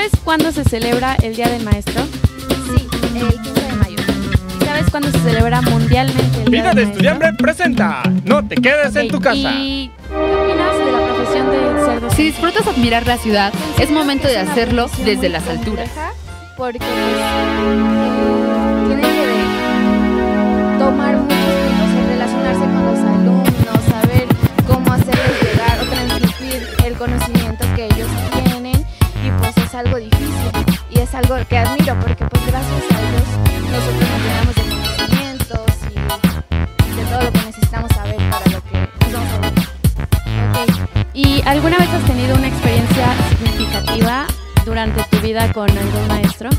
¿Sabes cuándo se celebra el Día del Maestro? Sí, el 15 de mayo. ¿Y sabes cuándo se celebra mundialmente el Día Vida del de Maestro? estudiante presenta. No te quedes en tu casa. ¿Y qué opinas de la profesión del ser docente? Si disfrutas admirar la ciudad, es momento de hacerlo desde las alturas. Porque tiene que tomar muchos puntos en relacionarse con los alumnos, saber cómo hacerles llegar o transmitir el conocimiento que ellos tienen, y pues es algo difícil y es algo que admiro porque pues gracias a ellos nosotros nos llenamos de conocimientos y de todo lo que necesitamos saber para lo que nos vamos a ver. Ok. ¿Y alguna vez has tenido una experiencia significativa durante tu vida con algún maestro? Sí,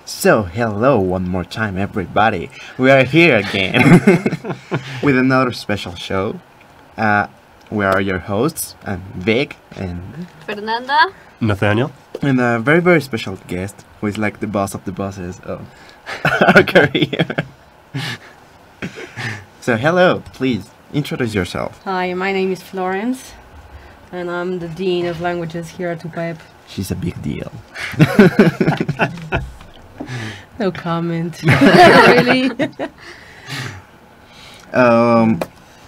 So, hello one more time, everybody. We are here again with another special show. We are your hosts, I'm Vic, and Fernanda. Nathaniel. and a very, very special guest who is like the boss of the bosses of our career. So, hello, please introduce yourself. Hi, my name is Florence, and I'm the Dean of Languages here at UPAEP. She's a big deal. No comment. Really?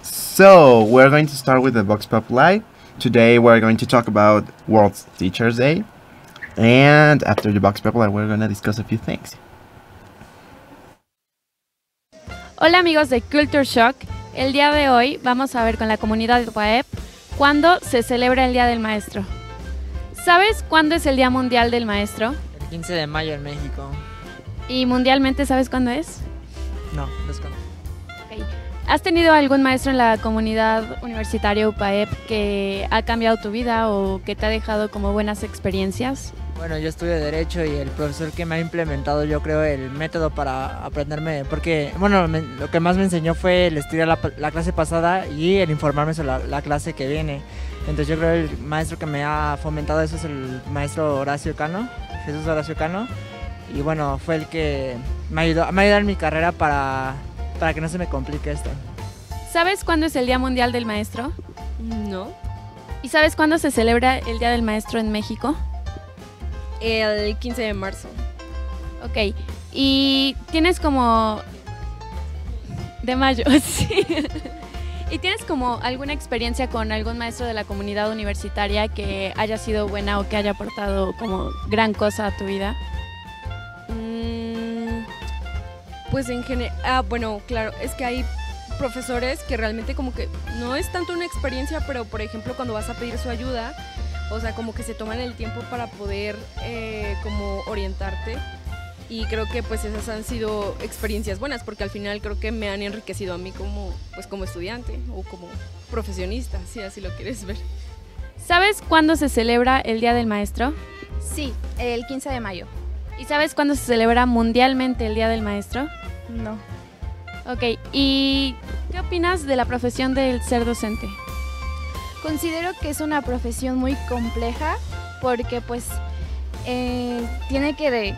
So, we're going to start with the Vox Populi. Today, we're going to talk about World Teachers' Day. And after the Vox Populi, we're going to discuss a few things. Hola amigos de Culture Shock. El día de hoy vamos a ver con la comunidad de UPAEP cuándo se celebra el Día del Maestro. ¿Sabes cuándo es el Día Mundial del Maestro? El 15 de mayo en México. ¿Y mundialmente sabes cuándo es? No, desconozco. Ok. ¿Has tenido algún maestro en la comunidad universitaria UPAEP que ha cambiado tu vida o que te ha dejado como buenas experiencias? Bueno, yo estudio Derecho y el profesor que me ha implementado, yo creo, el método para aprenderme, porque, bueno, lo que más me enseñó fue el estudiar la clase pasada y el informarme sobre la clase que viene. Entonces yo creo que el maestro que me ha fomentado eso es el maestro Horacio Cano, Jesús Horacio Cano, y bueno, fue el que me ayudó en mi carrera para que no se me complique esto. ¿Sabes cuándo es el Día Mundial del Maestro? No. ¿Y sabes cuándo se celebra el Día del Maestro en México? El 15 de marzo. Ok, y tienes como... de mayo, sí. ¿Y tienes como alguna experiencia con algún maestro de la comunidad universitaria que haya sido buena o que haya aportado como gran cosa a tu vida? Pues en general, bueno, claro, es que hay profesores que realmente como que no es tanto una experiencia, pero por ejemplo cuando vas a pedir su ayuda, o sea, como que se toman el tiempo para poder como orientarte, y creo que pues esas han sido experiencias buenas porque al final creo que me han enriquecido a mí como, pues, como estudiante o como profesionista, si así lo quieres ver. ¿Sabes cuándo se celebra el Día del Maestro? sí, el 15 de mayo. ¿Y sabes cuándo se celebra mundialmente el Día del Maestro? No. Ok, ¿y qué opinas de la profesión del ser docente? Considero que es una profesión muy compleja porque pues tiene que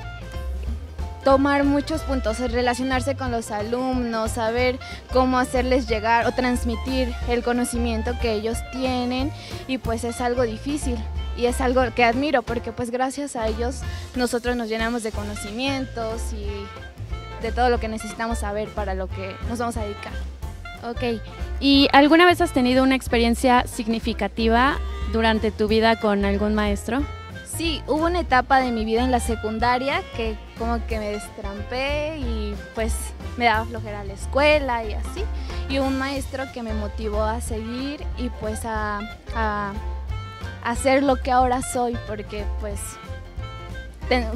tomar muchos puntos, relacionarse con los alumnos, saber cómo hacerles llegar o transmitir el conocimiento que ellos tienen, y pues es algo difícil y es algo que admiro porque pues gracias a ellos nosotros nos llenamos de conocimientos y de todo lo que necesitamos saber para lo que nos vamos a dedicar. Ok, ¿y alguna vez has tenido una experiencia significativa durante tu vida con algún maestro? Sí, hubo una etapa de mi vida en la secundaria que como que me destrampé y pues me daba flojera la escuela y así. Y un maestro que me motivó a seguir y pues a hacer lo que ahora soy, porque pues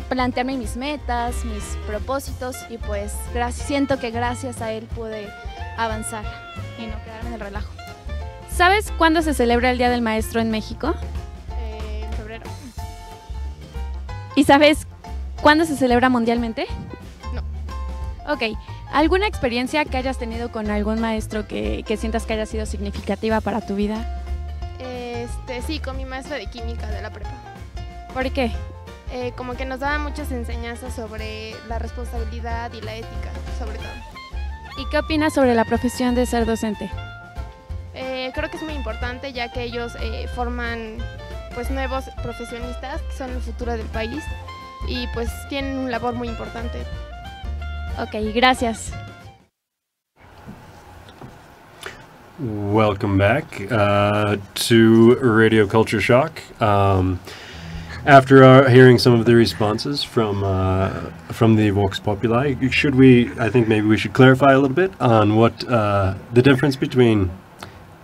plantearme mis metas, mis propósitos, y pues siento que gracias a él pude avanzar y no quedarme en el relajo. ¿Sabes cuándo se celebra el Día del Maestro en México? En febrero. ¿Y sabes cuándo se celebra mundialmente? No. Ok, ¿alguna experiencia que hayas tenido con algún maestro que sientas que haya sido significativa para tu vida? Sí, con mi maestra de química de la prepa. ¿Por qué? Como que nos daba muchas enseñanzas sobre la responsabilidad y la ética, sobre todo. ¿Y qué opinas sobre la profesión de ser docente? Creo que es muy importante ya que ellos forman pues nuevos profesionistas que son el futuro del país y pues tienen un labor muy importante. Ok, gracias. Welcome back to Radio Culture Shock. After hearing some of the responses from the Vox Populi, I think maybe we should clarify a little bit on what the difference between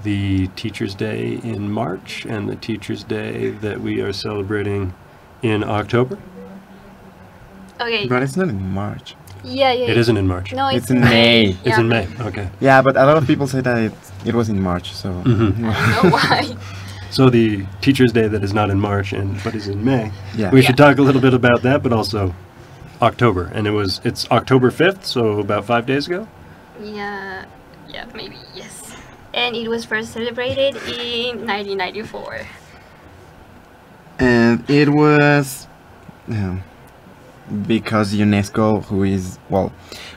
the Teachers' Day in March and the Teachers' Day that we are celebrating in October. Okay. But it's not in March. Yeah. It isn't in March. No, it's in May. It's in May. Okay. Yeah, but a lot of people say that it was in March. So. Mm-hmm. I don't know why. So the Teachers' Day that is not in March but is in May. Yeah. We should talk a little bit about that, but also October, and it's October 5th, so about 5 days ago. Yeah, maybe yes. And it was first celebrated in 1994. And it was because UNESCO,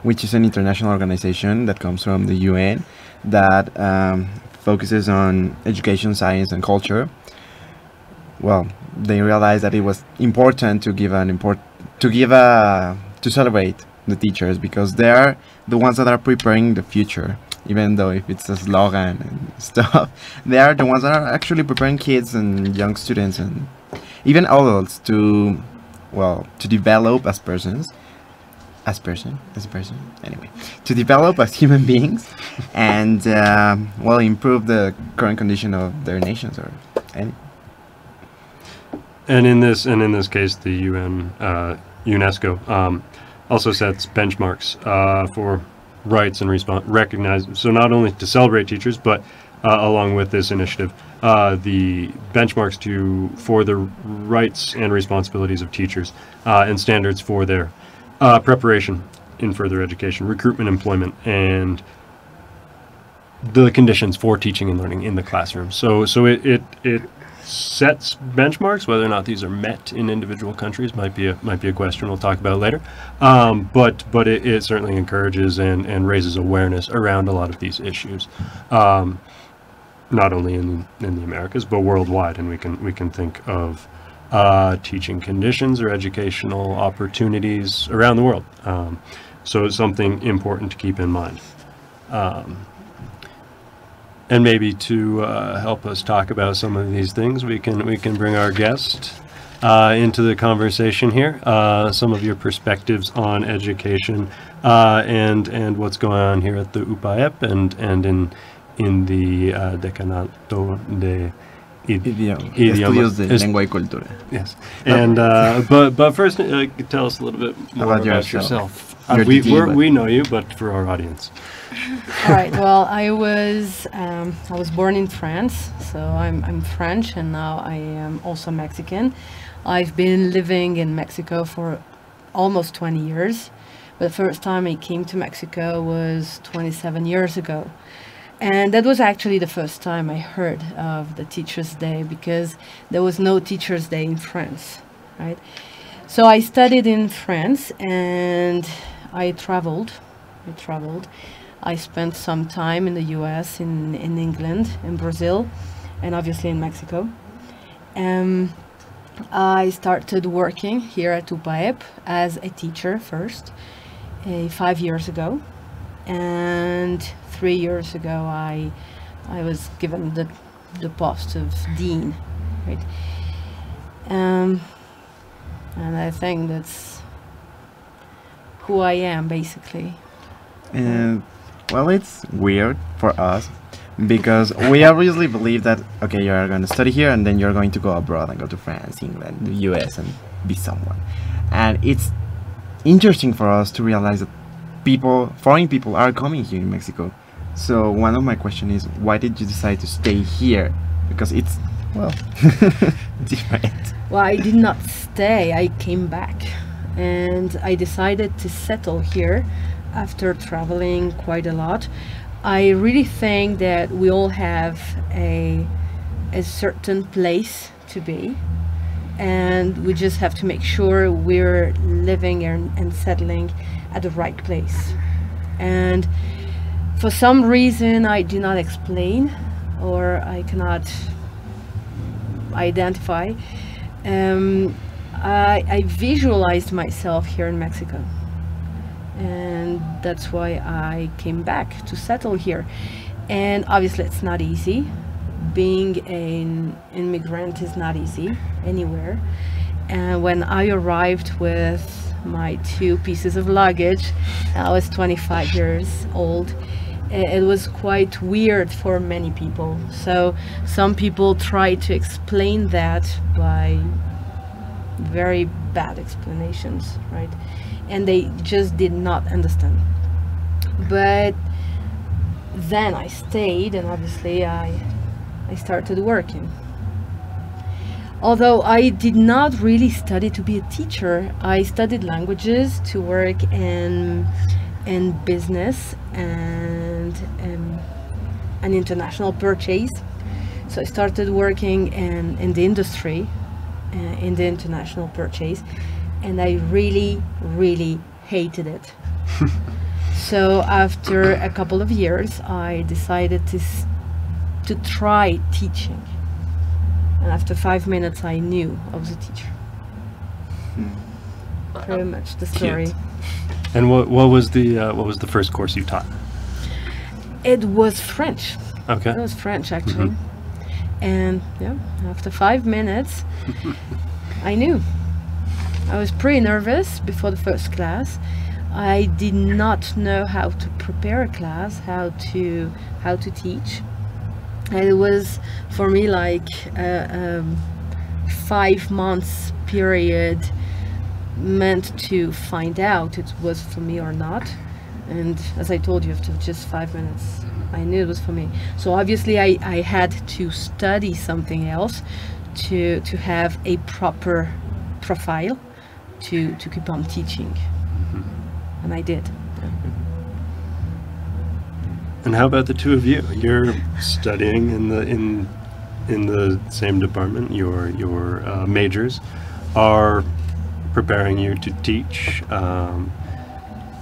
which is an international organization that comes from the UN, that focuses on education, science, and culture. Well, they realized that it was important to celebrate the teachers because they are the ones that are preparing the future. Even though if it's a slogan and stuff, they are the ones that are actually preparing kids and young students and even adults to develop as persons. Anyway, to develop as human beings and improve the current condition of their nations or any. And in this case, the UN UNESCO also sets benchmarks for rights and recognize. So not only to celebrate teachers, but along with this initiative, the benchmarks for the rights and responsibilities of teachers and standards for their preparation in further education, recruitment, employment, and the conditions for teaching and learning in the classroom. So it sets benchmarks. Whether or not these are met in individual countries might be a question we'll talk about later. But it certainly encourages and raises awareness around a lot of these issues, not only in the Americas but worldwide. And we can think of teaching conditions or educational opportunities around the world. So it's something important to keep in mind. And maybe to help us talk about some of these things, we can bring our guest into the conversation here. Some of your perspectives on education and what's going on here at the UPAEP and in the Decanato de Estudios de Lengua y Cultura. Yes, and but first, tell us a little bit more about yourself. We know you, but for our audience. All right. Well, I was born in France, so I'm French, and now I am also Mexican. I've been living in Mexico for almost 20 years, but the first time I came to Mexico was 27 years ago. And that was actually the first time I heard of the Teachers' Day, because there was no Teachers' Day in France, right? So I studied in France and I traveled. I spent some time in the US, in England, in Brazil, and obviously in Mexico. I started working here at UPAEP as a teacher first, 5 years ago. And 3 years ago I was given the post of dean, right? And I think that's who I am, basically. Well, it's weird for us because we obviously believe that, okay, you're going to study here and then you're going to go abroad and go to France, England, the US and be someone. And it's interesting for us to realize that foreign people are coming here in Mexico. So one of my questions is, why did you decide to stay here? Because it's, well, different. Well, I did not stay, I came back. And I decided to settle here after traveling quite a lot. I really think that we all have a certain place to be. and we just have to make sure we're living and settling at the right place. And for some reason I do not explain, or I cannot identify, I visualized myself here in Mexico, and that's why I came back to settle here. And obviously it's not easy. Being an immigrant is not easy anywhere. And when I arrived with my 2 pieces of luggage, I was 25 years old. It was quite weird for many people. So some people try to explain that by very bad explanations, right? And they just did not understand. But then I stayed, and obviously I started working. Although I did not really study to be a teacher, I studied languages to work in business and an international purchase. So I started working in the industry, in the international purchase, and I really, really hated it. So after a couple of years, I decided to try teaching. And after 5 minutes, I knew I was a teacher. Pretty much the story. Cute. And what was the first course you taught? It was French. Okay. It was French, actually. And yeah, after 5 minutes, I knew. I was pretty nervous before the first class. I did not know how to prepare a class, how to teach. And it was for me like a 5 months period meant to find out it was for me or not. And as I told you, after just 5 minutes, I knew it was for me. So obviously I had to study something else to have a proper profile to keep on teaching. And I did. And how about the two of you? You're studying in the same department. Your majors are preparing you to teach,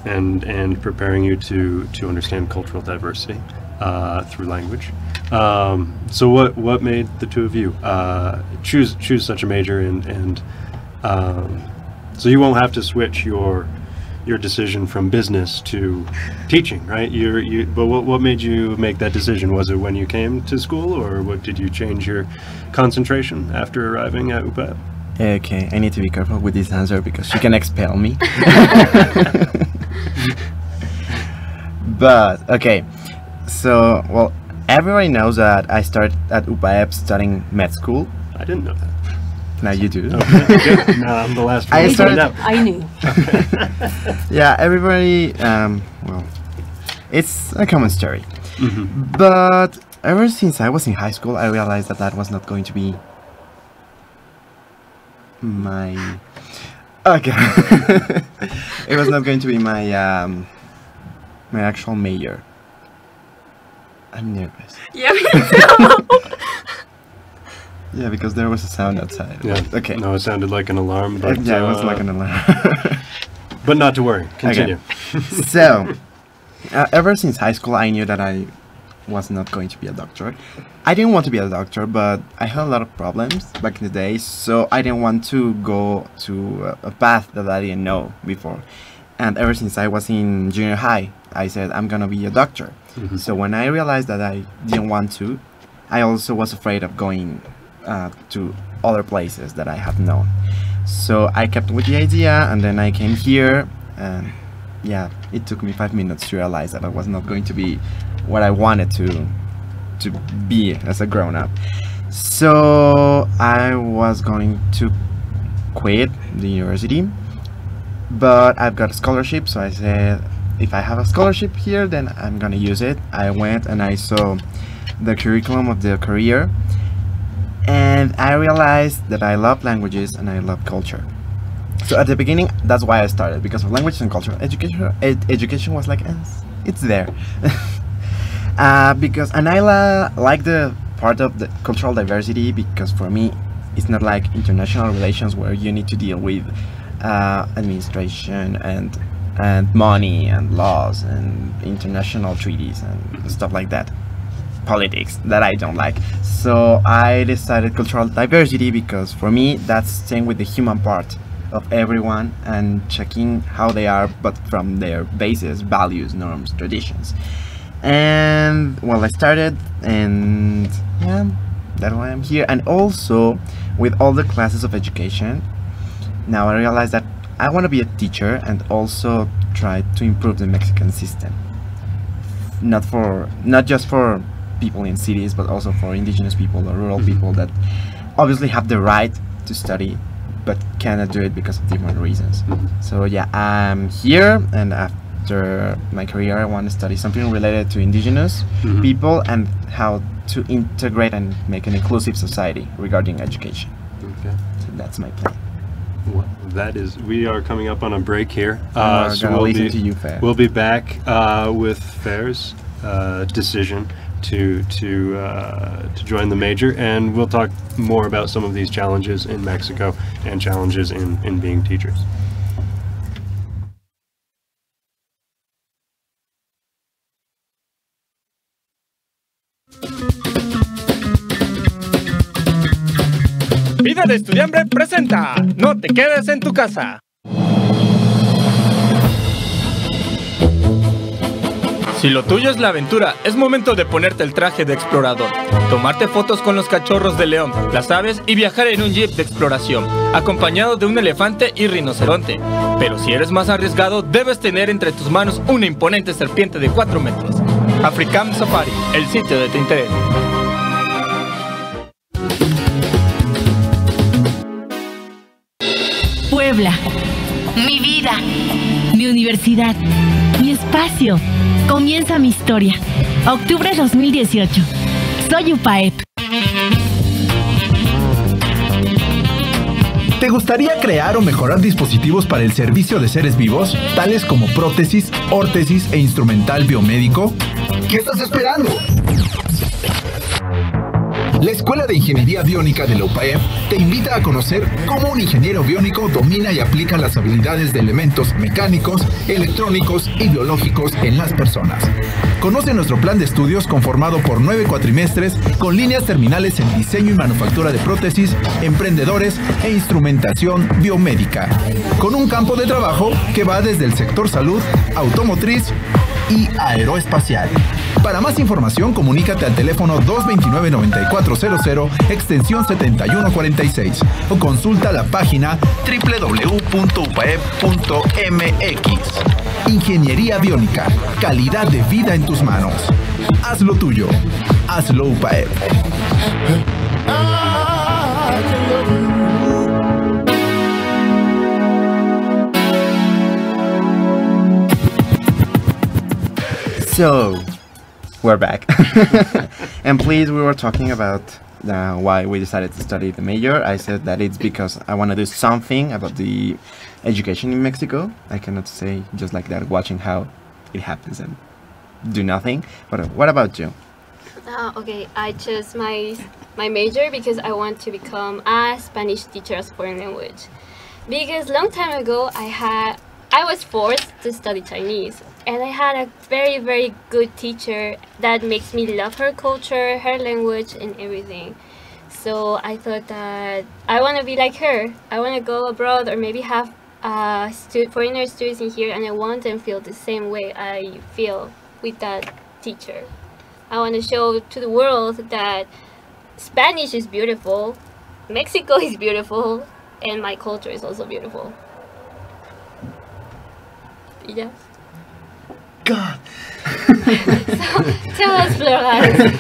and preparing you to understand cultural diversity through language. So what made the two of you choose such a major, and so you won't have to switch your decision from business to teaching, right? But what made you make that decision? Was it when you came to school, or what did you change your concentration after arriving at UPAP? Okay, I need to be careful with this answer because she can expel me. But okay, so well, everybody knows that I started at UPAP studying med school. I didn't know that. Now you do. Okay, good. No, I'm the last one. I knew. Yeah, everybody. Well, it's a common story. But ever since I was in high school, I realized that was not going to be my. Okay. It was not going to be my my actual major. I'm nervous. Yeah, me too. Yeah, because there was a sound outside. Yeah. Okay. No, it sounded like an alarm, but yeah, it was like an alarm. But not to worry. Continue. Okay. So, ever since high school, I knew that I was not going to be a doctor. I didn't want to be a doctor, but I had a lot of problems back in the day, so I didn't want to go to a path that I didn't know before. And ever since I was in junior high, I said I'm gonna be a doctor. So when I realized that I didn't want to, I also was afraid of going to other places that I have known. So I kept with the idea, and then I came here, and yeah, it took me 5 minutes to realize that I was not going to be what I wanted to be as a grown-up. So I was going to quit the university, but I've got a scholarship, so I said if I have a scholarship here, then I'm gonna use it. I went and I saw the curriculum of the career, and I realized that I love languages and I love culture. So at the beginning, that's why I started, because of languages and culture. Education was like, it's there. And I like the part of the cultural diversity, because for me, it's not like international relations where you need to deal with administration and money and laws and international treaties and stuff like that. Politics that I don't like. So I decided cultural diversity because for me that's staying with the human part of everyone and checking how they are, but from their bases, values, norms, traditions. And well, I started, and yeah, that's why I'm here. And also with all the classes of education, now I realize that I want to be a teacher and also try to improve the Mexican system, not just for people in cities, but also for indigenous people or rural people that obviously have the right to study but cannot do it because of different reasons. So yeah, I'm here, and after my career I want to study something related to indigenous people and how to integrate and make an inclusive society regarding education. Okay. So that's my plan. Well, that is, we are coming up on a break here. We're gonna listen to you, Fer. We'll be back with Fer's decision to join the major, and we'll talk more about some of these challenges in Mexico and challenges in being teachers. Vida de Estudiambre presenta No te quedes en tu casa. Si lo tuyo es la aventura, es momento de ponerte el traje de explorador, tomarte fotos con los cachorros de león, las aves y viajar en un jeep de exploración, acompañado de un elefante y rinoceronte. Pero si eres más arriesgado, debes tener entre tus manos una imponente serpiente de 4 metros. African Safari, el sitio de tu interés. Puebla, mi vida, mi universidad, mi espacio. Comienza mi historia. Octubre 2018. Soy UPAEP. ¿Te gustaría crear o mejorar dispositivos para el servicio de seres vivos, tales como prótesis, órtesis e instrumental biomédico? ¿Qué estás esperando? La Escuela de Ingeniería Biónica de la UPAEP te invita a conocer cómo un ingeniero biónico domina y aplica las habilidades de elementos mecánicos, electrónicos y biológicos en las personas. Conoce nuestro plan de estudios conformado por 9 cuatrimestres con líneas terminales en diseño y manufactura de prótesis, emprendedores e instrumentación biomédica, con un campo de trabajo que va desde el sector salud, automotriz y aeroespacial. Para más información, comunícate al teléfono 229-9400, extensión 7146, o consulta la página www.upaep.mx. Ingeniería biónica, calidad de vida en tus manos. Haz lo tuyo. Hazlo UPAEP. So, we're back. And please, we were talking about why we decided to study the major. I said that it's because I want to do something about the education in Mexico. I cannot say just like that, watching how it happens and do nothing. But what about you? Okay, I chose my major because I want to become a Spanish teacher of foreign language. Because long time ago, I was forced to study Chinese, and I had a very, very good teacher that makes me love her culture, her language, and everything. So I thought that I want to be like her. I want to go abroad or maybe have foreigner students in here, and I want them to feel the same way I feel with that teacher. I want to show to the world that Spanish is beautiful, Mexico is beautiful, and my culture is also beautiful. Yeah. God. So, tell us, Florence.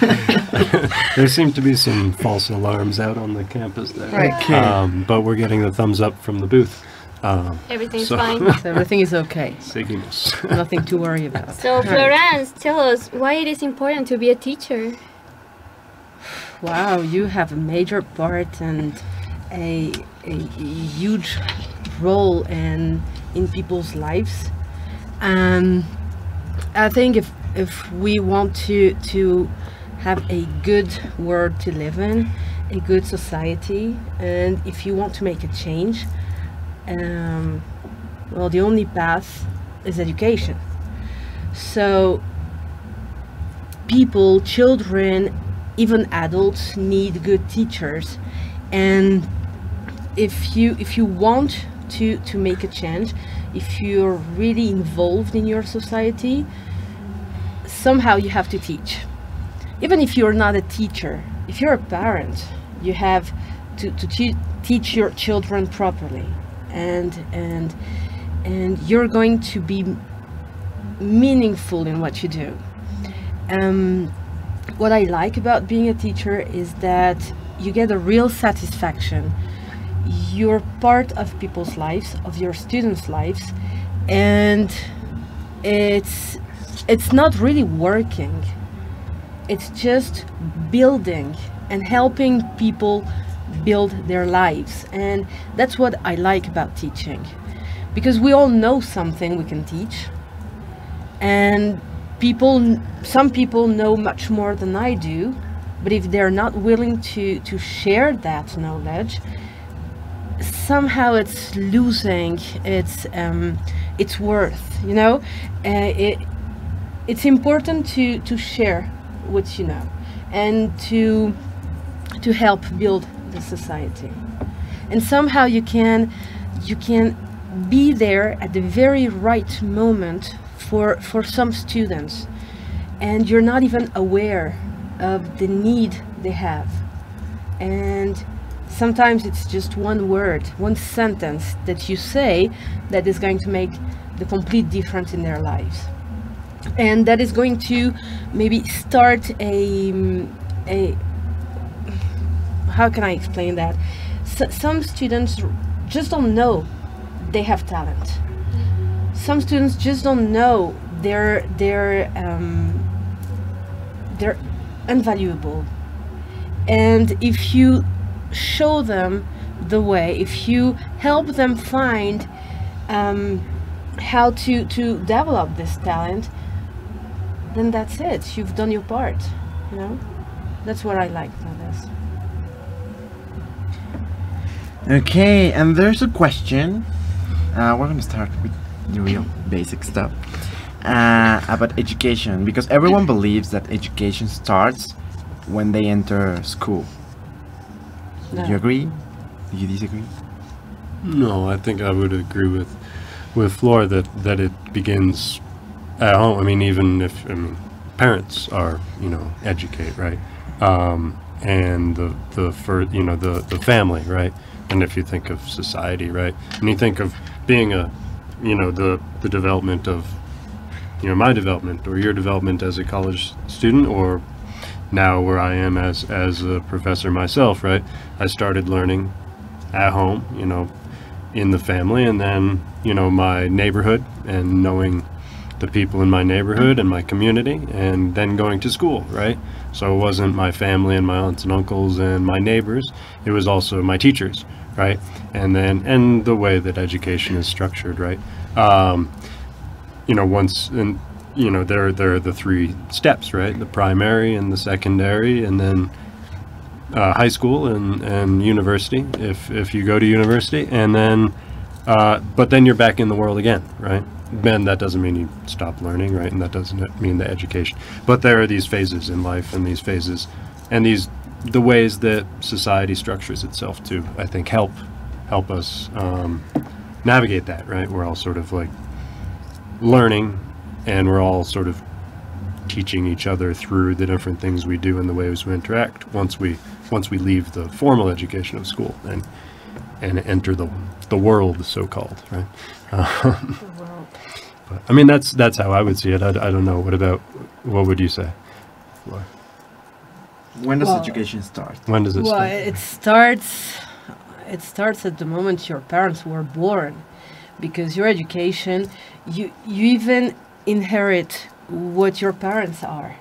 There seem to be some false alarms out on the campus there. Right. Okay. But we're getting the thumbs up from the booth. Everything's so fine. So everything is okay. Seguimos. Nothing to worry about. So, Florence, tell us why it is important to be a teacher. Wow, you have a major part and a huge role in people's lives. I think if we want to have a good world to live in, a good society, and if you want to make a change, well, the only path is education. So people, children, even adults need good teachers, and if you want to make a change, if you're really involved in your society, somehow you have to teach. Even if you're not a teacher, if you're a parent, you have to teach your children properly, and you're going to be meaningful in what you do. What I like about being a teacher is that you get a real satisfaction. You're part of people's lives, of your students' lives, and it's not really working. It's just building and helping people build their lives, and that's what I like about teaching, because we all know something we can teach, and some people know much more than I do, but if they're not willing to share that knowledge, somehow it's losing its worth, you know. It's important to share what you know, and to help build the society. And somehow you can be there at the very right moment for some students, and you're not even aware of the need they have. And sometimes it's just one word, one sentence that you say that is going to make the complete difference in their lives. And that is going to maybe start a how can I explain that? Some students just don't know they have talent. Some students just don't know they're invaluable. And if you show them the way, if you help them find how to develop this talent, then that's it. You've done your part, you know? That's what I like about this. Okay, and there's a question. We're going to start with the real basic stuff about education, because everyone believes that education starts when they enter school. No. Do you agree? Do you disagree? No, I think I would agree with Flora that it begins at home. I mean, even if parents are, you know, educate, right? And the family, right? And if you think of society, right? And you think of being a, you know, the development of, you know, my development or your development as a college student, or now where I am as a professor myself, right? I started learning at home, you know, in the family, and then, you know, my neighborhood, and knowing the people in my neighborhood and my community, and then going to school, right? So it wasn't my family and my aunts and uncles and my neighbors, it was also my teachers, right? And the way that education is structured, right? You know, you know, there are the three steps, right? The primary and the secondary, and then high school and university, if you go to university, and then but then you're back in the world again, right? Then that doesn't mean you stop learning, right? And that doesn't mean the education, but there are these phases in life, and these phases and the ways that society structures itself to, I think, help us navigate that, right? We're all sort of like learning, and we're all sort of teaching each other through the different things we do and the ways we interact once we leave the formal education of school and enter the world, so-called, right? But, I mean, that's how I would see it. I don't know. What would you say, Laura? When does education start? When does it start? Well, it starts at the moment your parents were born, because your education, you even inherit what your parents are.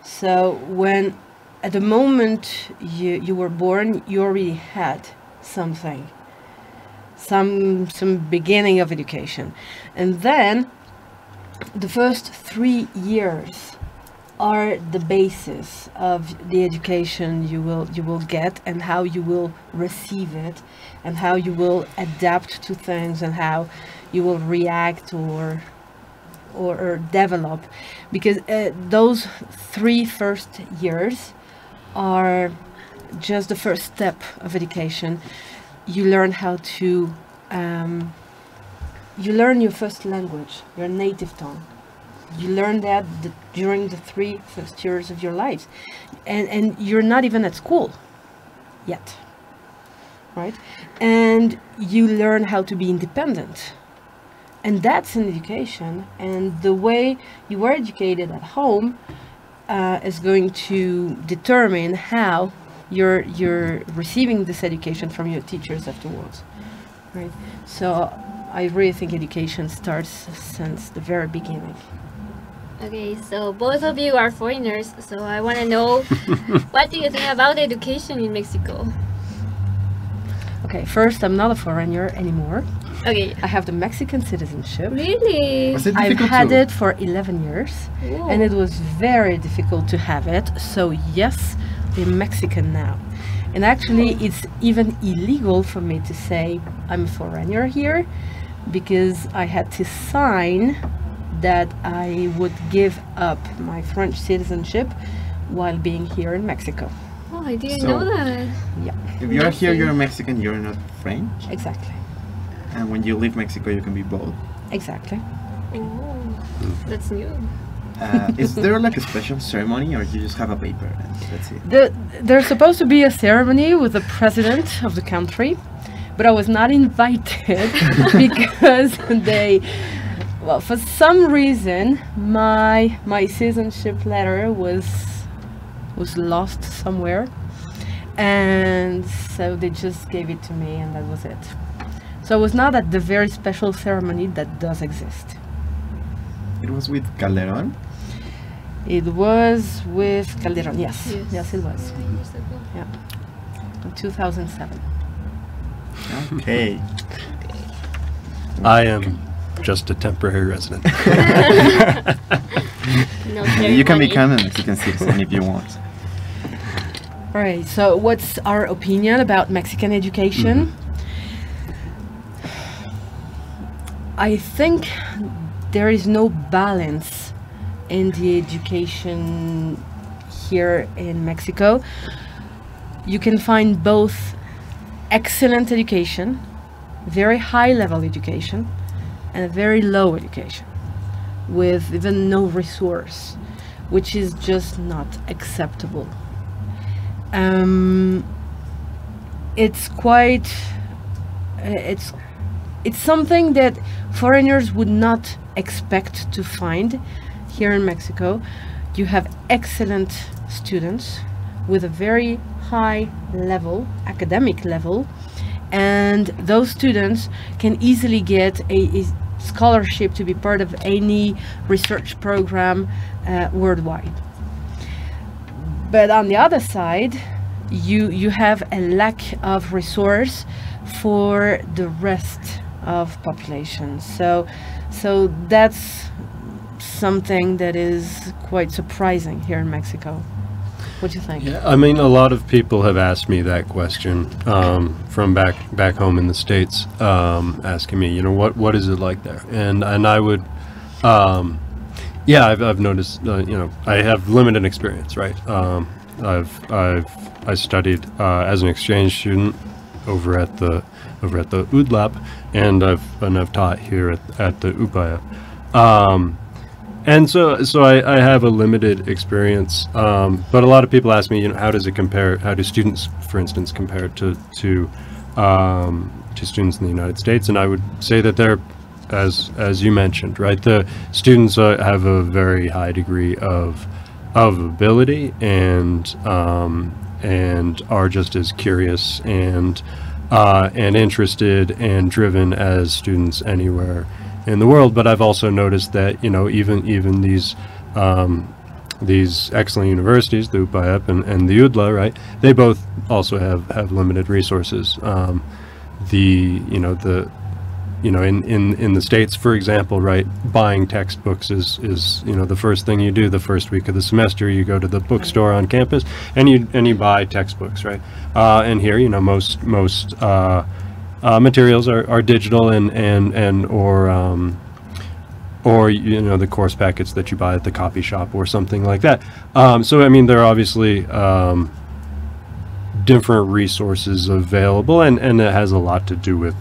So when at the moment you were born, you already had something, some beginning of education. And then the first 3 years are the basis of the education you will get, and how you will receive it, and how you will adapt to things, and how you will react or develop, because those 3 first years are just the first step of education. You learn how to you learn your first language, your native tongue. You learn that during the 3 first years of your life, and you're not even at school yet, right? And you learn how to be independent, and that's an education. And the way you were educated at home is going to determine how you're receiving this education from your teachers afterwards, right? So I really think education starts since the very beginning. Okay, so both of you are foreigners, so I want to know, what do you think about education in Mexico? Okay, first, I'm not a foreigner anymore. Okay. I have the Mexican citizenship. Really? I've had it for 11 years, Ooh. and it was very difficult to have it. So yes, I'm Mexican now. And actually, it's even illegal for me to say I'm a foreigner here, because I had to sign that I would give up my French citizenship while being here in Mexico. Oh, I didn't know that. Yeah. If you're here, you're Mexican, you're not French? Exactly. And when you leave Mexico, you can be both? Exactly. Oh, that's new. Is there like a special ceremony, or you just have a paper and that's it? There's supposed to be a ceremony with the president of the country, but I was not invited because well, for some reason, my citizenship letter was lost somewhere, and so they just gave it to me, and that was it. So I was not at the very special ceremony that does exist. It was with Calderon? It was with Calderon, yes. Yes, it was. Yeah. In 2007. Okay. I am just a temporary resident. You can become a Mexican citizen if you want. Right, so what's our opinion about Mexican education? I think there is no balance in the education here in Mexico. You can find both excellent education, very high level education, and a very low education with even no resource, which is just not acceptable. It's quite it's something that foreigners would not expect to find here in Mexico. You have excellent students with a very high level, academic level, and those students can easily get a scholarship to be part of any research program worldwide. But on the other side, you have a lack of resource for the rest of population. So that's something that is quite surprising here in Mexico. What do you think? Yeah, I mean, a lot of people have asked me that question from back home in the States, asking me, you know, what is it like there? And I would, yeah, I've noticed, you know, I have limited experience, right? I studied as an exchange student over at the UDLAP, and I've taught here at the UPAEP. And so I have a limited experience, but a lot of people ask me, you know, how does it compare? How do students, for instance, compare to students in the United States? And I would say that they're, as you mentioned, right? The students have a very high degree of ability and are just as curious and interested and driven as students anywhere in the world. But I've also noticed that, you know, even these excellent universities, the UPAEP and the UDLA, right, they both also have limited resources. in the States, for example, right, buying textbooks is the first thing you do the first week of the semester. You go to the bookstore on campus and you buy textbooks, right? And here, most materials are digital or the course packets that you buy at the copy shop or something like that. So I mean, there are obviously different resources available, and it has a lot to do with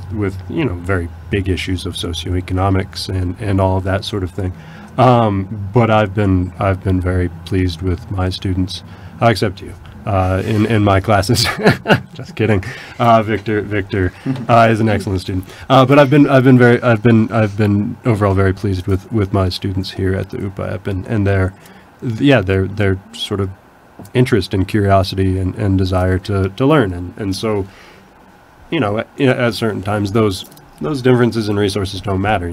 very big issues of socioeconomics and all of that sort of thing. But I've been very pleased with my students, except you, in my classes. Just kidding. Victor is an excellent student. But I've been overall very pleased with my students here at the UPAEP, and their sort of interest and curiosity and desire to learn, and so at certain times those differences in resources don't matter.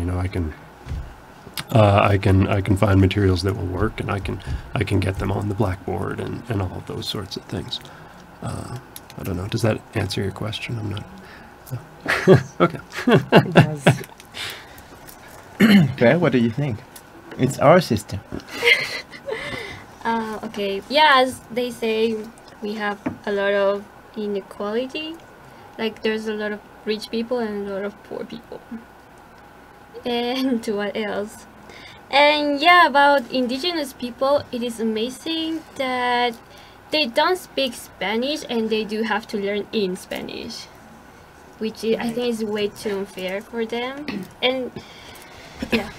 I can find materials that will work, and I can get them on the blackboard and all of those sorts of things. I don't know, does that answer your question? I'm not okay. It does. Claire, what do you think? It's our system. Okay, yeah, as they say, we have a lot of inequality. Like, there's a lot of rich people and a lot of poor people. And what else? And yeah, about indigenous people, it is amazing that they don't speak Spanish and they do have to learn in Spanish, which I think is way too unfair for them. And yeah,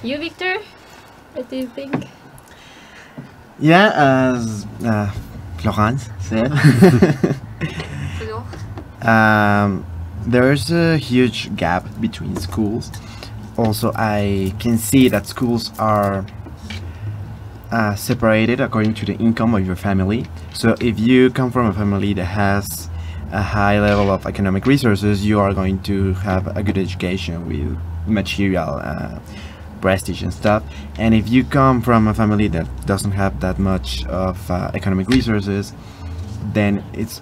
you, Victor, what do you think? Yeah, as Florence said, there's a huge gap between schools. Also, I can see that schools are separated according to the income of your family. So if you come from a family that has a high level of economic resources, you are going to have a good education with material prestige and stuff. And if you come from a family that doesn't have that much of economic resources, then it's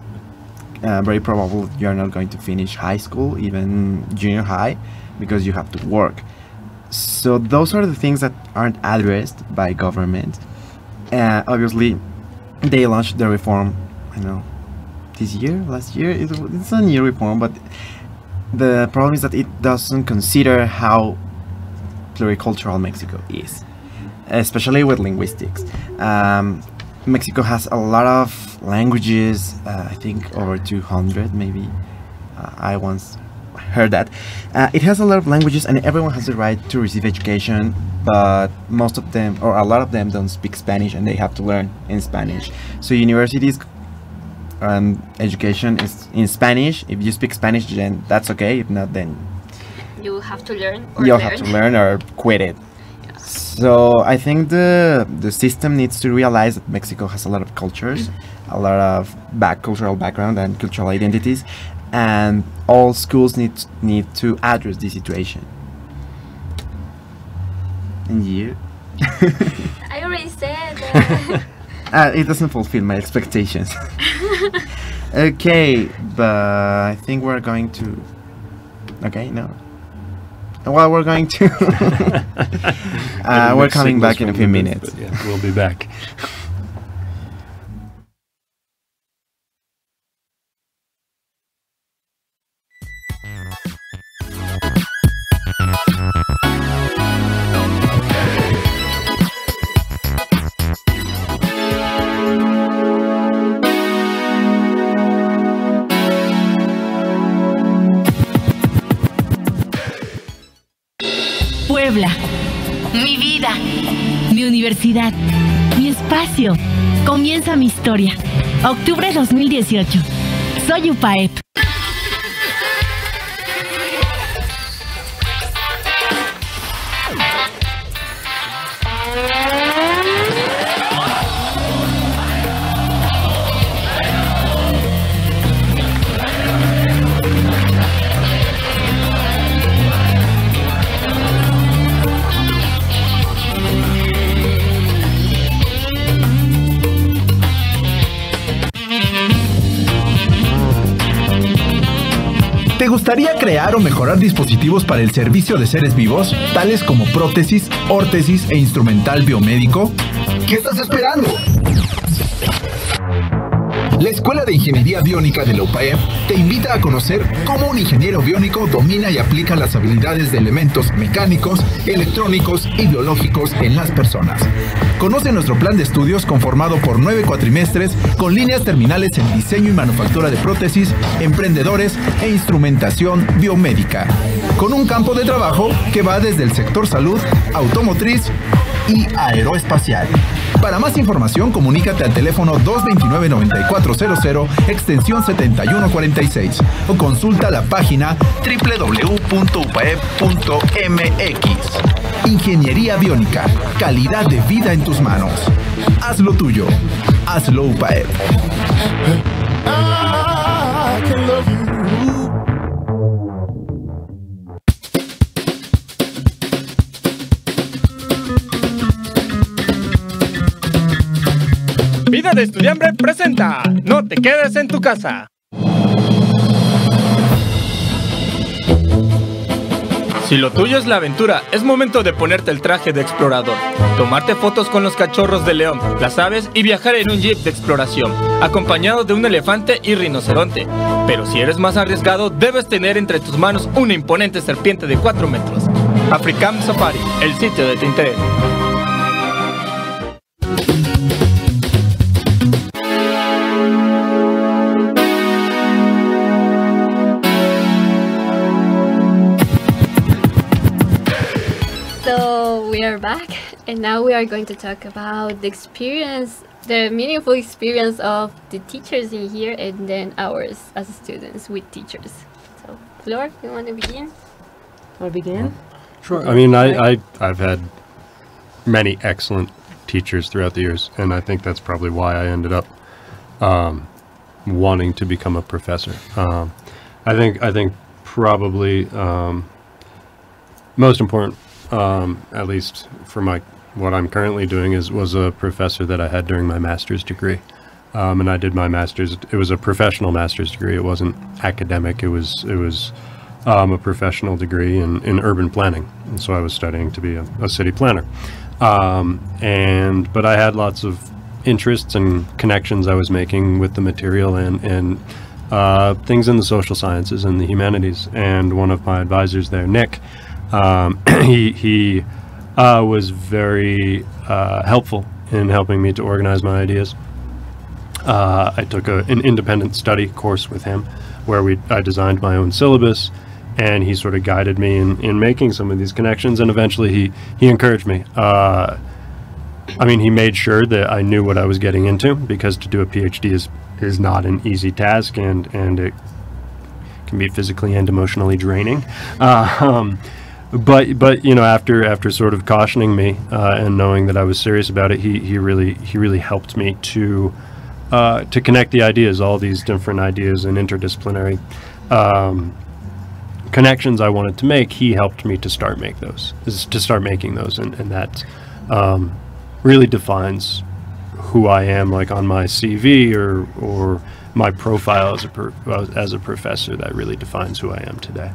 very probable you're not going to finish high school, even junior high, because you have to work. So those are the things that aren't addressed by government. Obviously, they launched the reform, this year, last year. It's a new reform, but the problem is that it doesn't consider how pluricultural Mexico is, especially with linguistics. Mexico has a lot of languages, I think over 200 maybe. I once heard that. It has a lot of languages and everyone has the right to receive education, but most of them, or a lot of them, don't speak Spanish and they have to learn in Spanish. So universities and education is in Spanish. If you speak Spanish, then that's okay. If not, then you have to learn. You'll have to learn or quit it. Yeah. So I think the system needs to realize that Mexico has a lot of cultures, a lot of cultural background and cultural identities, and all schools need to address this situation. And you? I already said that. It doesn't fulfill my expectations. Okay, but I think we're going to... Okay, no. Well, we're going to... we're coming back in a few minutes. Yeah, we'll be back. Puebla, mi vida, mi universidad, mi espacio. Comienza mi historia. Octubre 2018. Soy UPAEP. ¿Te gustaría crear o mejorar dispositivos para el servicio de seres vivos, tales como prótesis, órtesis e instrumental biomédico? ¿Qué estás esperando? La Escuela de Ingeniería Biónica de la UPAEP te invita a conocer cómo un ingeniero biónico domina y aplica las habilidades de elementos mecánicos, electrónicos y biológicos en las personas. Conoce nuestro plan de estudios conformado por 9 cuatrimestres con líneas terminales en diseño y manufactura de prótesis, emprendedores e instrumentación biomédica, con un campo de trabajo que va desde el sector salud, automotriz y aeroespacial. Para más información, comunícate al teléfono 229-9400, extensión 7146, o consulta la página www.upaep.mx. Ingeniería biónica, calidad de vida en tus manos. Hazlo tuyo. Hazlo UPAEP. Vida de Estudiambre presenta No te quedes en tu casa. Si lo tuyo es la aventura, es momento de ponerte el traje de explorador, tomarte fotos con los cachorros de león, las aves y viajar en un jeep de exploración, acompañado de un elefante y rinoceronte. Pero si eres más arriesgado, debes tener entre tus manos una imponente serpiente de 4 metros. African Safari, el sitio de tu interés. So we are back, and now we are going to talk about the experience, the meaningful experience of the teachers in here, and then ours as students with teachers. So, Flor, you want to begin? I'll begin. Sure. I mean, I've had many excellent teachers throughout the years, and I think that's probably why I ended up wanting to become a professor. I think probably most important, at least for what I'm currently doing, was a professor that I had during my master's degree. And I did my master's. It was a professional master's degree. It wasn't academic. It was a professional degree in urban planning. And so I was studying to be a city planner. But I had lots of interests and connections I was making with the material and things in the social sciences and the humanities. And one of my advisors there, Nick, he was very helpful in helping me to organize my ideas. I took an independent study course with him where I designed my own syllabus, and he sort of guided me in making some of these connections, and eventually he encouraged me. I mean, he made sure that I knew what I was getting into, because to do a PhD is not an easy task, and it can be physically and emotionally draining. But you know, after sort of cautioning me and knowing that I was serious about it, he really helped me to connect the ideas, all these different ideas and interdisciplinary connections I wanted to make. He helped me to start making those, and that really defines who I am, like on my CV or my profile as a professor. That really defines who I am today.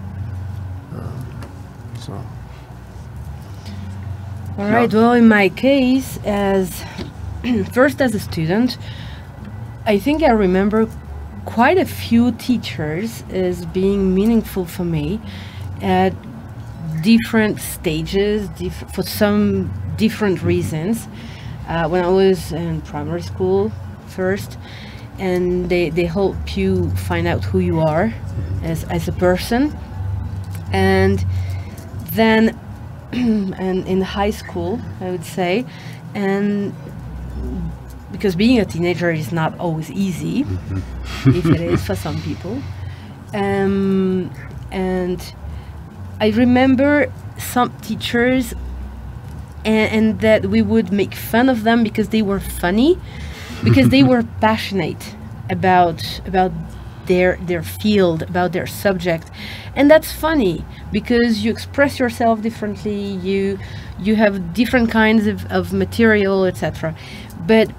All right. Well, in my case, first as a student, I think I remember quite a few teachers as being meaningful for me at different stages, for some different reasons. When I was in primary school first, and they help you find out who you are as a person, and then and in high school, I would say, and because being a teenager is not always easy, if it is for some people, and I remember some teachers, and that we would make fun of them because they were funny, because they were passionate about their field, about their subject. And that's funny because you express yourself differently, you have different kinds of material, etc. But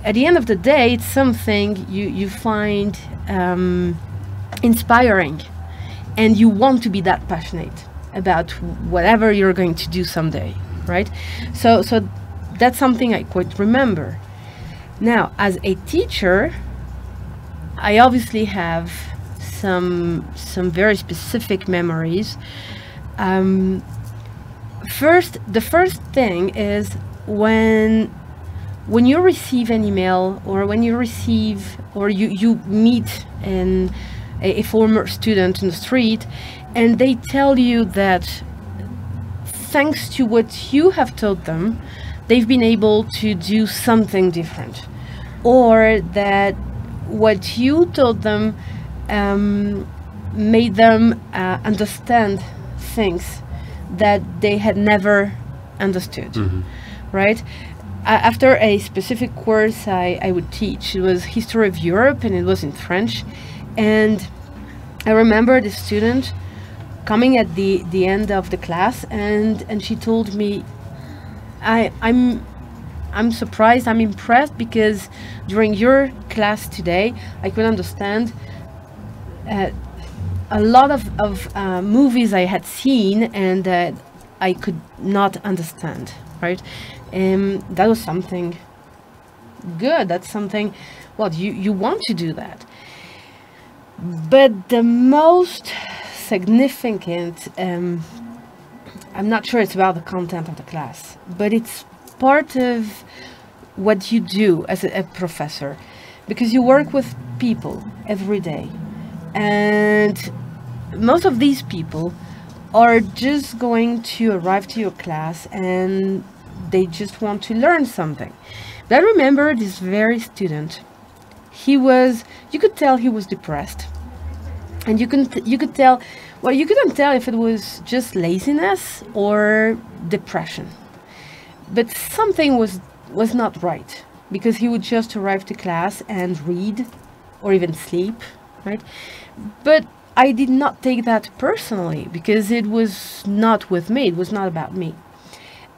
at the end of the day, it's something you find inspiring. and you want to be that passionate about whatever you're going to do someday, right? So that's something I quite remember. Now, as a teacher, I obviously have some very specific memories. The first thing is when you receive an email, or when you receive, or you meet a former student in the street, and they tell you that thanks to what you have taught them, they've been able to do something different, or that what you taught them made them understand things that they had never understood, right? After a specific course I would teach, it was History of Europe, and it was in French, and I remember the student coming at the end of the class, and she told me, I'm surprised, I'm impressed, because during your class today I could understand a lot of movies I had seen and that I could not understand, right? That was something good. That's something, well, you want to do that. But the most significant, I'm not sure it's about the content of the class, but it's part of what you do as a professor, because you work with people every day, and most of these people are just going to arrive to your class and they just want to learn something. But I remember this very student, you could tell he was depressed, and you could tell, well, you couldn't tell if it was just laziness or depression, but something was not right, because he would just arrive to class and read or even sleep, right? But I did not take that personally, because it was not with me, it was not about me.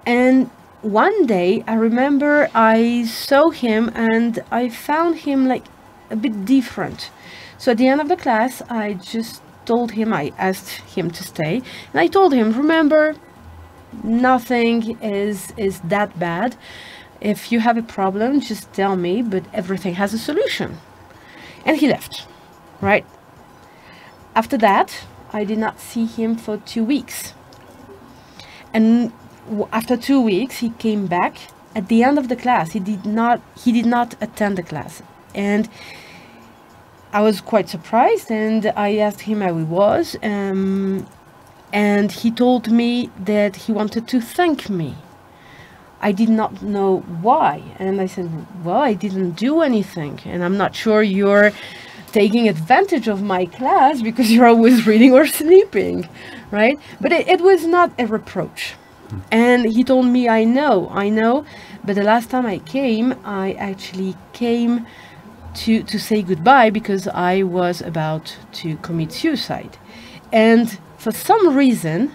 And one day I remember I saw him and I found him like a bit different. So at the end of the class, I just told him, I asked him to stay, and I told him, remember, nothing is that bad. If you have a problem, just tell me, but everything has a solution. And he left, right? After that, I did not see him for 2 weeks. And after 2 weeks, he came back. At the end of the class, he did not attend the class. And I was quite surprised, and I asked him how he was. And he told me that he wanted to thank me. I did not know why. And I said, well, I didn't do anything. And I'm not sure you're taking advantage of my class because you're always reading or sleeping, right? But it was not a reproach. And he told me, I know, but the last time I came, I actually came to say goodbye because I was about to commit suicide. And for some reason,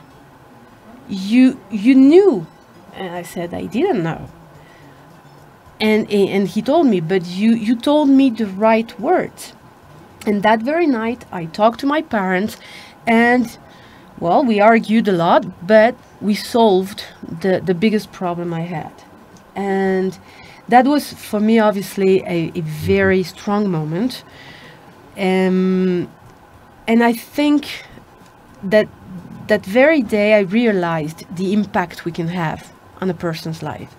you knew. And I said, I didn't know. And he told me, but you told me the right words. And that very night, I talked to my parents, and, well, we argued a lot, but we solved the biggest problem I had. And that was, for me, obviously, a very strong moment. And I think that very day, I realized the impact we can have on a person's life.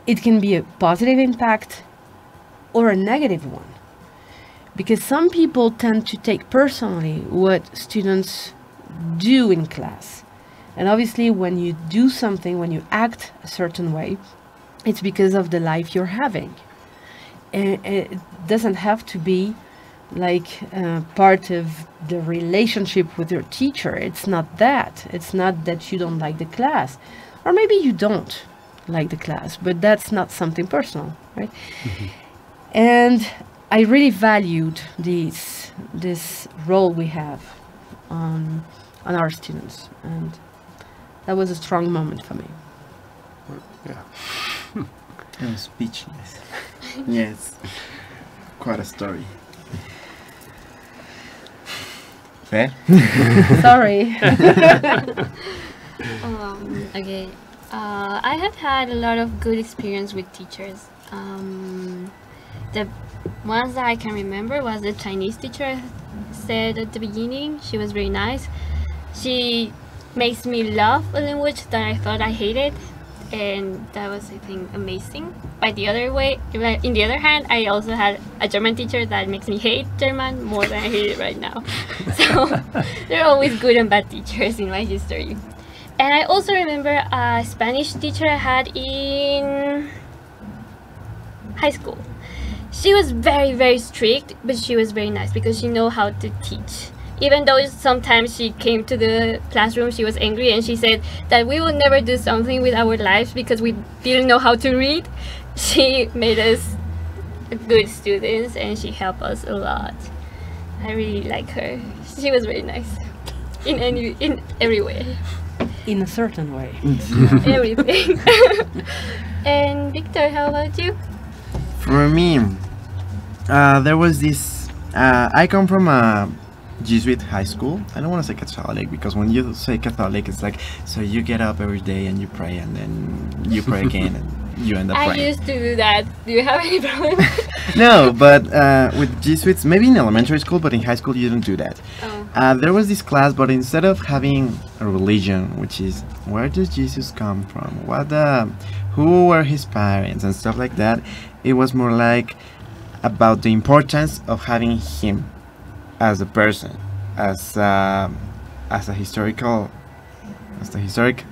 It can be a positive impact or a negative one. Because some people tend to take personally what students do in class. And obviously when you do something, when you act a certain way, it's because of the life you're having. And it doesn't have to be like part of the relationship with your teacher. It's not that. It's not that you don't like the class. Or maybe you don't like the class, but that's not something personal, right? Mm-hmm. And I really valued this role we have on our students, and that was a strong moment for me. Yeah. I'm speechless. Yes, quite a story. Fair? Sorry. Okay. I have had a lot of good experience with teachers. The ones that I can remember was the Chinese teacher I said at the beginning. She was very nice. She makes me love a language that I thought I hated, and that was, I think, amazing. By the other way, in the other hand, I also had a German teacher that makes me hate German more than I hate it right now. So there are always good and bad teachers in my history. And I also remember a Spanish teacher I had in high school. She was very, very strict, but she was very nice because she knew how to teach. Even though sometimes she came to the classroom, she was angry and she said that we would never do something with our lives because we didn't know how to read. She made us good students and she helped us a lot. I really like her. She was very nice in every way. In a certain way. Everything. And Victor, how about you? For me, there was this. I come from a Jesuit high school. I don't want to say Catholic because when you say Catholic, it's like, so you get up every day and you pray and then you pray again and you end up praying. I used to do that. Do you have any problem? No, but with Jesuits, maybe in elementary school, but in high school you don't do that. Oh. There was this class, but instead of having a religion, which is where does Jesus come from, who were his parents and stuff like that, it was more like about the importance of having him as a person, as a historic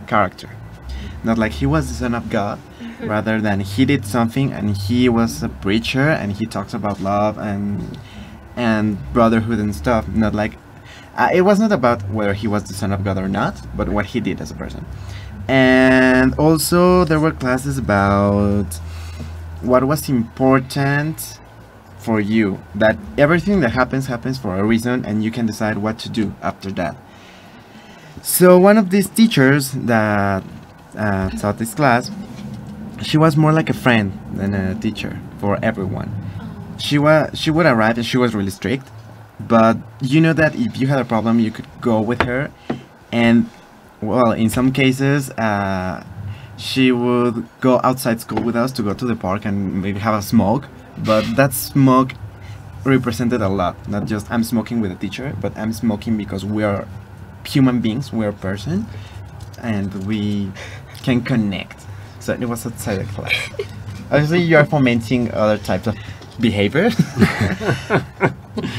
character. Not like he was the son of God, rather than he did something and he was a preacher and he talks about love and brotherhood and stuff. Not like it was not about whether he was the son of God or not, but what he did as a person. And also there were classes about what was important for you, that everything that happens for a reason and you can decide what to do after that. So one of these teachers that taught this class, she was more like a friend than a teacher for everyone. She would arrive and she was really strict, but you know that if you had a problem you could go with her, and well, in some cases she would go outside school with us to go to the park and maybe have a smoke. But that smoke represented a lot. Not just I'm smoking with a teacher, but I'm smoking because we are human beings, we are a person, and we can connect. So it was outside the class. Obviously, you are fomenting other types of behavior.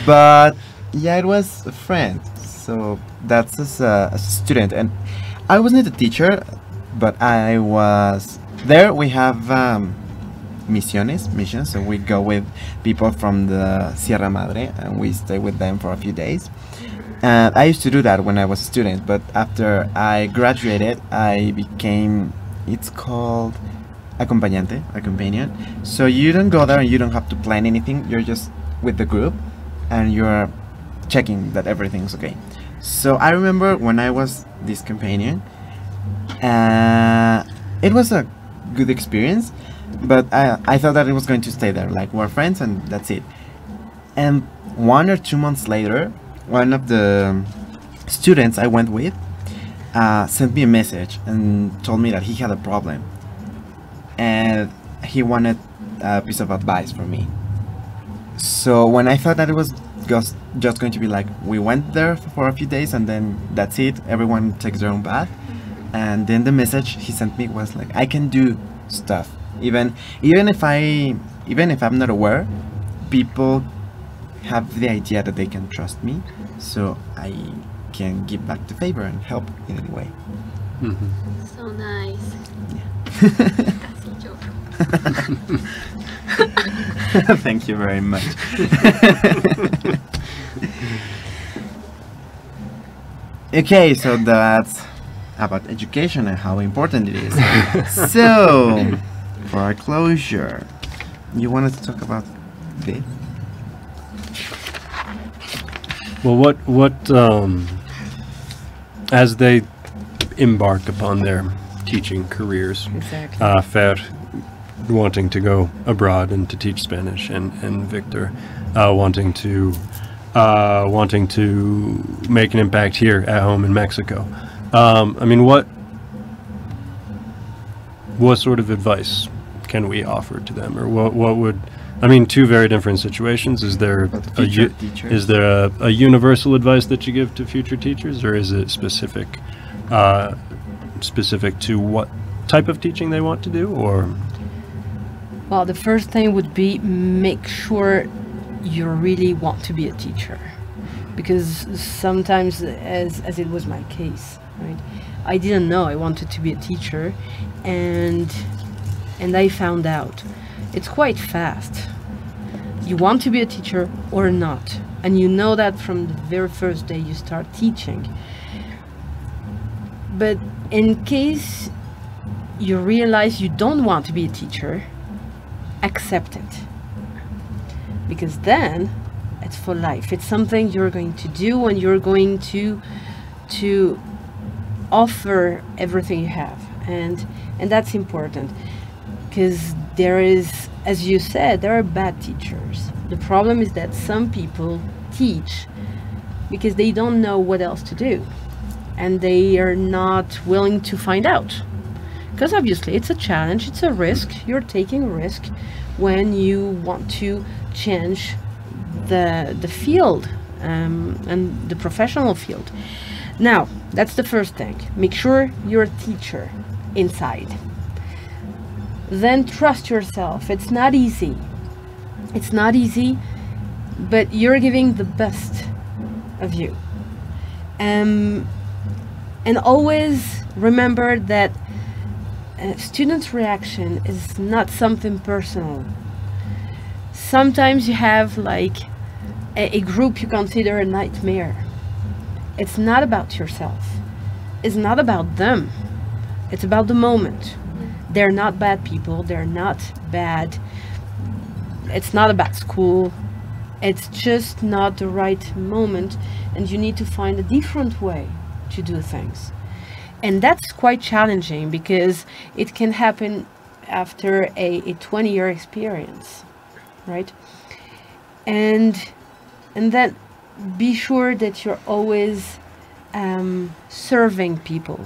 But yeah, it was a friend. So that's as a student. And I wasn't a teacher, but I was there. We have missions, so we go with people from the Sierra Madre and we stay with them for a few days. And I used to do that when I was a student, but after I graduated I became, it's called a companion. So you don't go there and you don't have to plan anything, you're just with the group and you're checking that everything's okay. So I remember when I was this companion, it was a good experience. But I thought that it was going to stay there, like we're friends and that's it. And 1 or 2 months later, one of the students I went with sent me a message and told me that he had a problem and he wanted a piece of advice from me. So when I thought that it was just going to be like, we went there for a few days and then that's it, everyone takes their own bath. And then the message he sent me was like, I can do stuff. Even if I'm not aware, people have the idea that they can trust me, so I can give back the favor and help in any way. So nice. Yeah. That's a joke. Thank you very much. Okay, so that's about education and how important it is. So for our closure, you wanted to talk about this? Well, what as they embark upon their teaching careers, Exactly. Fer wanting to go abroad and to teach Spanish, and Victor wanting to wanting to make an impact here at home in Mexico. I mean, what sort of advice can we offer to them, or what would, I mean, two very different situations. Is there a universal advice that you give to future teachers, or is it specific to what type of teaching they want to do, or? Well, the first thing would be make sure you really want to be a teacher, because sometimes, as it was my case, right, I didn't know I wanted to be a teacher, and I found out it's quite fast. You want to be a teacher or not, and you know that from the very first day you start teaching. But in case you realize you don't want to be a teacher, accept it, because then it's for life. It's something you're going to do, and you're going to offer everything you have, and that's important, because there is, as you said, there are bad teachers. The problem is that some people teach because they don't know what else to do, and they are not willing to find out. Because obviously it's a challenge, it's a risk. You're taking a risk when you want to change the field and the professional field. Now, that's the first thing. Make sure you're a teacher inside. Then trust yourself. It's not easy. It's not easy, but you're giving the best of you. And always remember that students' reaction is not something personal. Sometimes you have like a group you consider a nightmare. It's not about yourself. It's not about them. It's about the moment. They're not bad people. They're not bad. It's not about school. It's just not the right moment, and you need to find a different way to do things. And that's quite challenging, because it can happen after a 20-year experience, right? And then be sure that you're always serving people.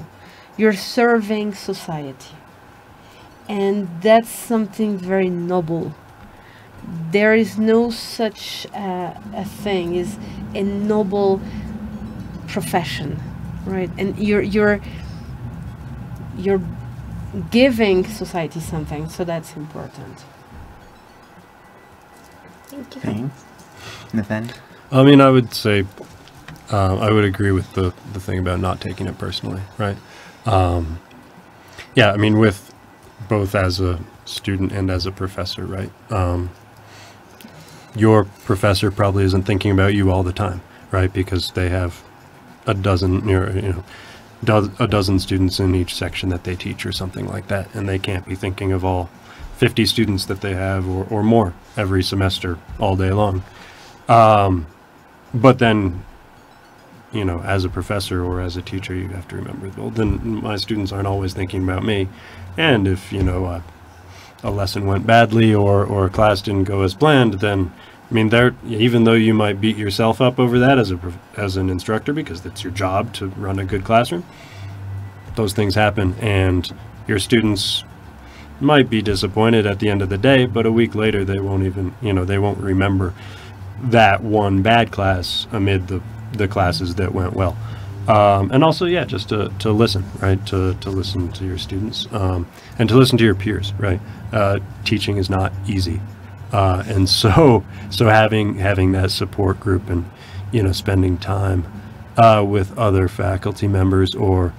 You're serving society. And that's something very noble. There is no such a thing as a noble profession, right? And you're giving society something, so that's important. Thank you. Thanks. Nathan? I mean, I would say, I would agree with the thing about not taking it personally, right? Yeah, I mean, with both as a student and as a professor, right? Your professor probably isn't thinking about you all the time, right? Because they have a dozen, a dozen students in each section that they teach or something like that, and they can't be thinking of all 50 students that they have or more every semester all day long. But then, as a professor or as a teacher, you have to remember, well, then my students aren't always thinking about me. And if, a lesson went badly or a class didn't go as planned, then, I mean, even though you might beat yourself up over that as an instructor, because that's your job to run a good classroom, those things happen, and your students might be disappointed at the end of the day, but a week later they won't even, they won't remember that one bad class amid the classes that went well. And also, yeah, just to listen, right? To listen to your students, and to listen to your peers, right? Teaching is not easy, and so having that support group and spending time with other faculty members or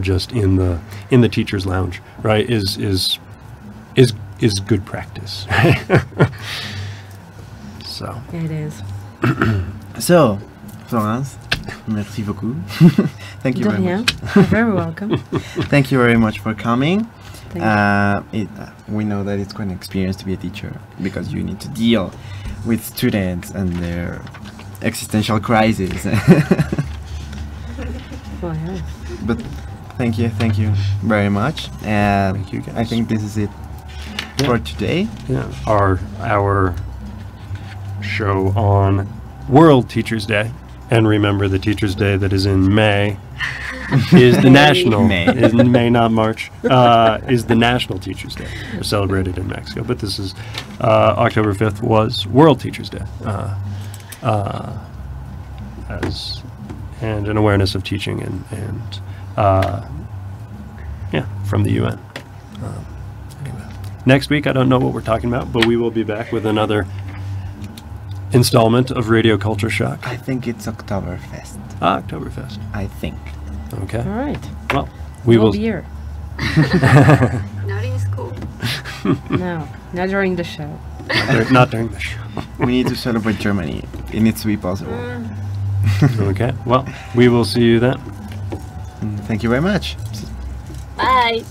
just in the teachers' lounge, right? Is good practice. So it is. So, Florence, merci beaucoup. Thank you very much. You're very welcome. Thank you very much for coming. Thank you. We know that it's quite an experience to be a teacher, because you need to deal with students and their existential crises. Well, yeah. But thank you very much. Thank you guys. I think this is it for today. Yeah, our show on World Teachers Day, and remember the Teachers Day that is in May is the national, is in May, not March, is the National Teachers Day. They're celebrated in Mexico, but this is October 5th was World Teachers Day, and an awareness of teaching and yeah, from the UN. Anyway, next week I don't know what we're talking about, but we will be back with another installment of Radio Culture Shock. I think it's Oktoberfest. Oktoberfest. I think. Okay. All right. Well, we will. Beer. Not in school. No, not during the show. Not during the show. We need to celebrate Germany. It needs to be possible. Okay. Well, we will see you then. Thank you very much. Bye.